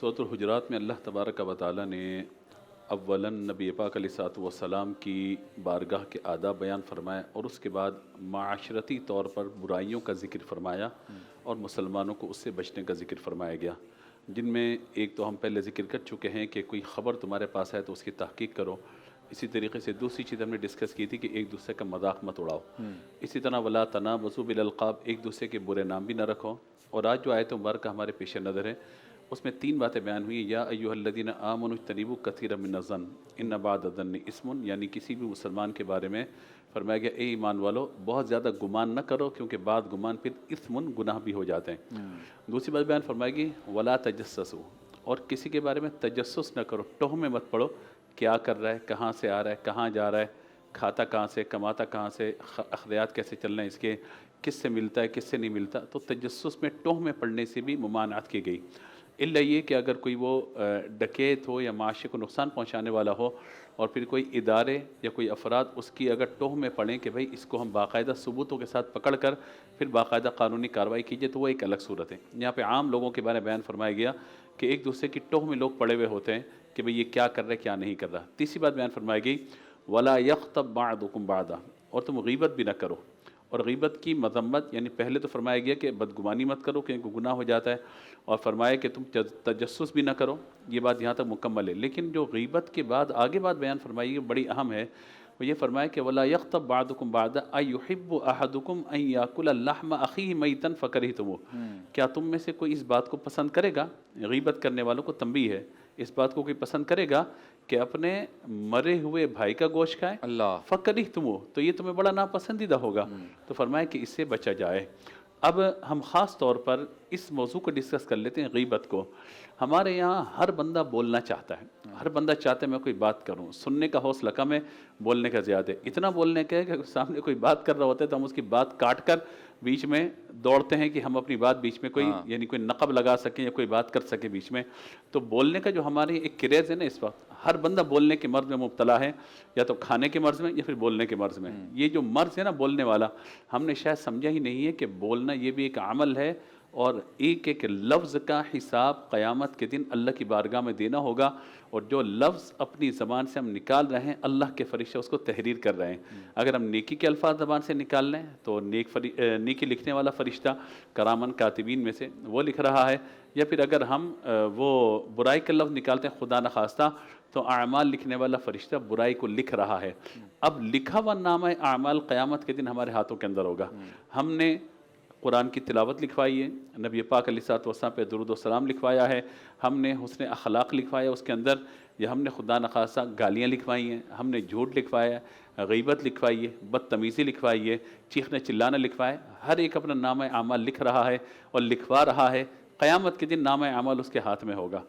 سورۃ الحجرات میں اللہ تبارک و تعالی نے اولاً نبی پاک علیہ الصلوۃ والسلام کی بارگاہ کے آداب بیان فرمایا اور اس کے بعد معاشرتی طور پر برائیوں کا ذکر فرمایا اور مسلمانوں کو اس سے بچنے کا ذکر فرمایا گیا، جن میں ایک تو ہم پہلے ذکر کر چکے ہیں کہ کوئی خبر تمہارے پاس ہے تو اس کی تحقیق کرو۔ اسی طریقے سے دوسری چیز ہم نے ڈسکس کی تھی کہ ایک دوسرے کا مذاق مت اڑاؤ۔ اسی طرح ولا تنابزوا بالالقاب، ایک دوسرے کے برے نام بھی نہ رکھو۔ اور آج جو آیت مبارکہ ہمارے پیش نظر ہے اس میں 3 باتیں بیان ہوئی۔ یا ایھا الذین آمنوا اجتنبوا کثیرا من الظن ان بعض الظن اسم، یعنی کسی بھی مسلمان کے بارے میں فرمایا گیا اے ایمان والو بہت زیادہ گمان نہ کرو کیونکہ بعض گمان پھر اسم گناہ بھی ہو جاتے ہیں۔ دوسری بات بیان فرمائے گی ولا تجسسوا، اور کسی کے بارے میں تجسس نہ کرو، تہمے مت پڑھو، کیا کر رہا ہے، کہاں سے آ رہا ہے، کہاں جا رہا ہے، کھاتا کہاں سے، کماتا کہاں سے، اخلاقیات کیسے چل رہے ہیں اس کے، کس سے ملتا ہے کس سے نہیں ملتا۔ تو تجسس میں تہمے پڑھنے سے بھی ممانعت کی گئی، الا یہ کہ اگر کوئی وہ ڈکیت ہو یا معاشرے کو نقصان پہنچانے والا ہو اور پھر کوئی ادارے یا کوئی افراد اس کی اگر تہمے پڑھیں کہ بھئی اس کو ہم باقاعدہ ثبوتوں کے ساتھ پکڑ کر پھر باقاعدہ قانونی کارروائی کیجیے تو وہ ایک الگ صورت ہے۔ یہاں پہ عام لوگوں کے بارے میں بیان فرمایا گیا کہ ایک دوسرے کی تہمے لوگ پڑے ہوئے ہوتے ہیں کہ بھئی یہ کیا کر رہا ہے کیا نہیں کر رہا۔ تیسری بات بیان فرمائی گئی ولا یغتب بعضکم بعضا، اور تم غیبت بھی نہ کرو۔ اور غیبت کی مذمت یعنی پہلے تو فرمایا گیا کہ بدگمانی مت کرو کیونکہ گناہ ہو جاتا ہے، اور فرمایا کہ تم تجسس بھی نہ کرو، یہ بات یہاں تک مکمل ہے۔ لیکن جو غیبت کے بعد آگے بات بیان فرمائی ہے بڑی اہم ہے، وہ یہ فرمایا کہ ولا یغتب بعضکم بعضا ایحب احدکم ان یاکل لحم اخیہ میتا فکرہتموہ، کیا تم میں سے کوئی اس بات کو پسند کرے گا، غیبت کرنے والوں کو تنبیہ ہے، اس بات کو کوئی پسند کرے گا کہ اپنے مرے ہوئے بھائی کا گوشت کھائے، اللہ فکرہتموہ، تو یہ تمہیں بڑا ناپسندیدہ ہوگا۔ تو فرمایا کہ اس سے بچا جائے۔ اب ہم خاص طور پر اس موضوع کو ڈسکس کر لیتے ہیں، غیبت کو۔ ہمارے یہاں ہر بندہ بولنا چاہتا ہے، ہر بندہ چاہتا ہے میں کوئی بات کروں، سننے کا حوصلہ کم ہے، بولنے کا زیادہ ہے۔ اتنا بولنے کا ہے کہ سامنے کوئی بات کر رہا ہوتا ہے تو ہم اس کی بات کاٹ کر بیچ میں دوڑتے ہیں کہ ہم اپنی بات بیچ میں کوئی یعنی کوئی نقب لگا سکیں یا کوئی بات کر سکے بیچ میں۔ تو بولنے کا جو ہماری ایک کریز ہے نا اس وقت، ہر بندہ بولنے کے مرض میں مبتلا ہے، یا تو کھانے کے مرض میں یا پھر بولنے کے مرض میں۔ یہ جو مرض ہے نا بولنے والا، ہم نے شاید سمجھا ہی نہیں ہے کہ بولنا یہ بھی ایک عمل ہے، اور ایک ایک لفظ کا حساب قیامت کے دن اللہ کی بارگاہ میں دینا ہوگا، اور جو لفظ اپنی زبان سے ہم نکال رہے ہیں اللہ کے فرشتے اس کو تحریر کر رہے ہیں۔ اگر ہم نیکی کے الفاظ زبان سے نکال لیں تو نیکی لکھنے والا فرشتہ کرامن کاتبین میں سے وہ لکھ رہا ہے، یا پھر اگر ہم وہ برائی کا لفظ نکالتے ہیں خدا نخواستہ تو اعمال لکھنے والا فرشتہ برائی کو لکھ رہا ہے۔ اب لکھا ہوا نامہ اعمال قیامت کے دن ہمارے ہاتھوں کے اندر ہوگا۔ ہم نے قرآن کی تلاوت لکھوائی ہے، نبی پاک علیہ الصلوۃ والسلام پہ درود و سلام لکھوایا ہے، ہم نے حسن اخلاق لکھوایا اس کے اندر، یا ہم نے خدا نخواستہ گالیاں لکھوائی ہیں، ہم نے جھوٹ لکھوایا ہے، غیبت لکھوائی ہے، بدتمیزی لکھوائی ہے، چیخنا چلانا لکھوایا ہے۔ ہر ایک اپنا نامہ اعمال لکھ رہا ہے اور لکھوا رہا ہے، قیامت کے دن نامہ اعمال اس کے ہاتھ میں ہوگا۔